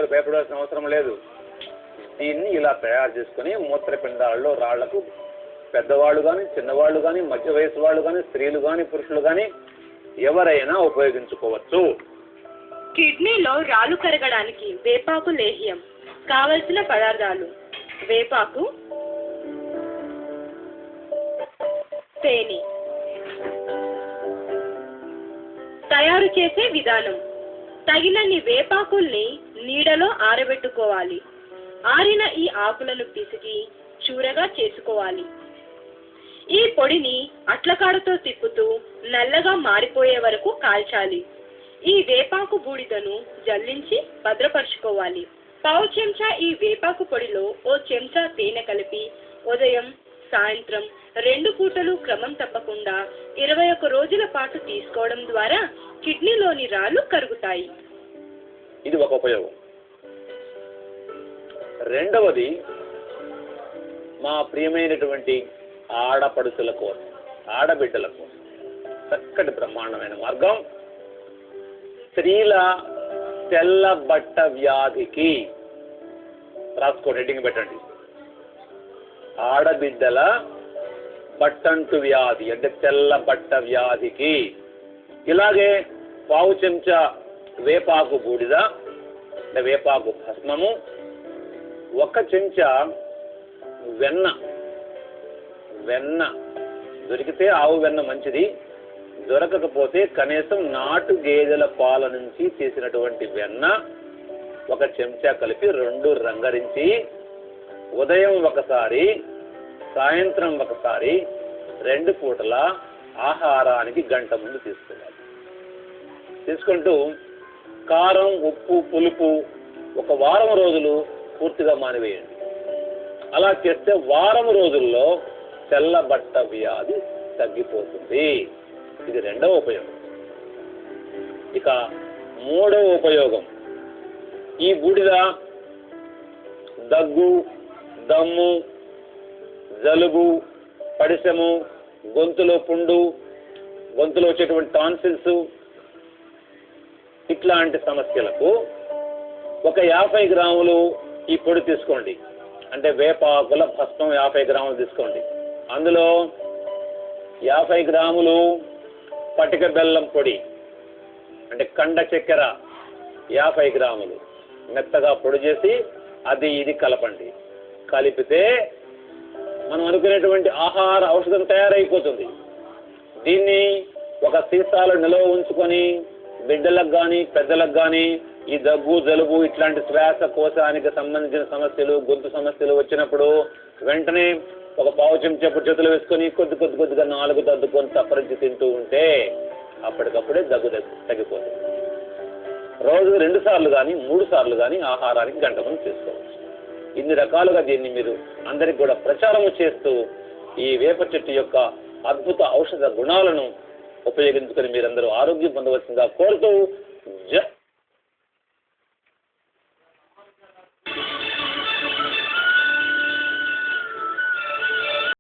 పిల్లలు భయపడాల్సిన అవసరం లేదు. దీన్ని ఇలా తయారు చేసుకుని మూత్రపిండాలలో రాళ్లకు పెద్దవాళ్ళు కానీ, చిన్నవాళ్ళు కానీ, మధ్య వయసు వాళ్ళు కానీ, స్త్రీలు కానీ, పురుషులు కానీ ఎవరైనా ఉపయోగించుకోవచ్చు. కిడ్నీలో రాళ్ళు కరగడానికి వేపాకు లేహ్యం. కావలసిన పదార్థాలు: వేపాకు, తేనె. తయారు చేసే విధానం: తగినన్ని వేపాకుల్ని నీడలో ఆరబెట్టుకోవాలి. ఆరిన ఈ ఆకులను పిసికి చూరగా చేసుకోవాలి. ఈ పొడిని అట్లకాడతో తిప్పుతూ నల్లగా మారిపోయే వరకు కాల్చాలి. ఈ వేపాకు బూడిదను జల్లించి భద్రపరుచుకోవాలి. పావు చెంచా ఈ వేపాకు పొడిలో ఓ చెంచా తేనె కలిపి ఉదయం, సాయంత్రం 2 పూటలు క్రమం తప్పకుండా 21 రోజుల పాటు తీసుకోవడం ద్వారా కిడ్నీలోని రాళ్ళు కరుగుతాయి. ఇది ఒక ఉపయోగం. రెండవది, మా ప్రియమైనటువంటి ఆడపడుచుల కోసం, ఆడబిడ్డల కోసం చక్కటి బ్రహ్మాండమైన మార్గం. స్త్రీల తెల్ల బట్ట వ్యాధికి రాసుకోండి, హెడ్డింగ్ పెట్టండి. ఆడబిడ్డల బట్టంటు వ్యాధి అంటే తెల్ల బట్ట వ్యాధికి ఇలాగే పావు చెంచా వేపాకు బూడిద అంటే వేపాకు భస్మము, 1 చెంచా వెన్న దొరికితే ఆవు వెన్న మంచిది, దొరకకపోతే కనీసం నాటు గేదెల పాల నుంచి చేసినటువంటి వెన్న 1 చెంచా కలిపి 2 రంగరించి ఉదయం ఒకసారి, సాయంత్రం ఒకసారి 2 పూటల ఆహారానికి గంట ముందు తీసుకోవాలి. తీసుకుంటూ కారం, ఉప్పు, పులుపు 1 వారం రోజులు పూర్తిగా మానివేయండి. అలా చేస్తే వారం రోజుల్లో తెల్ల బట్ట వ్యాధి తగ్గిపోతుంది. ఇది రెండవ ఉపయోగం. ఇక మూడవ ఉపయోగం, ఈ బూడిద దగ్గు, దమ్ము, జలుబు, పడిసెము, గొంతులో పుండు, గొంతులో వచ్చేటువంటి టాన్సిల్స్ ఇట్లాంటి సమస్యలకు 50 గ్రాములు ఈ పొడి తీసుకోండి. అంటే వేపాకుల భస్మం 50 గ్రాములు తీసుకోండి. అందులో 50 గ్రాములు పటిక బెల్లం పొడి అంటే కండ చక్కెర 50 గ్రాములు మెత్తగా పొడి చేసి అది ఇది కలపండి. కలిపితే మనం అనుకునేటువంటి ఆహార ఔషధం తయారైపోతుంది. దీన్ని ఒక సీసాలో నిల్వ ఉంచుకొని బిడ్డలకు కానీ, పెద్దలకు కానీ ఈ దగ్గు, జలుబు ఇట్లాంటి శ్వాసకోశానికి సంబంధించిన సమస్యలు, గొంతు సమస్యలు వచ్చినప్పుడు వెంటనే 1 పావు చెంచా చేతులు వేసుకొని కొద్దిగా 4 దద్దుకొని తప్పరించి తింటూ ఉంటే అప్పటికప్పుడే దగ్గు తగ్గిపోతుంది. రోజు 2 సార్లు కానీ 3 సార్లు కానీ ఆహారానికి గంట ముందు తీసుకోవచ్చు. ఇన్ని రకాలుగా దీన్ని మీరు అందరికి కూడా ప్రచారము చేస్తూ ఈ వేప చెట్టు యొక్క అద్భుత ఔషధ గుణాలను ఉపయోగించుకొని మీరందరూ ఆరోగ్యం పొందవలసిందిగా కోరుతూ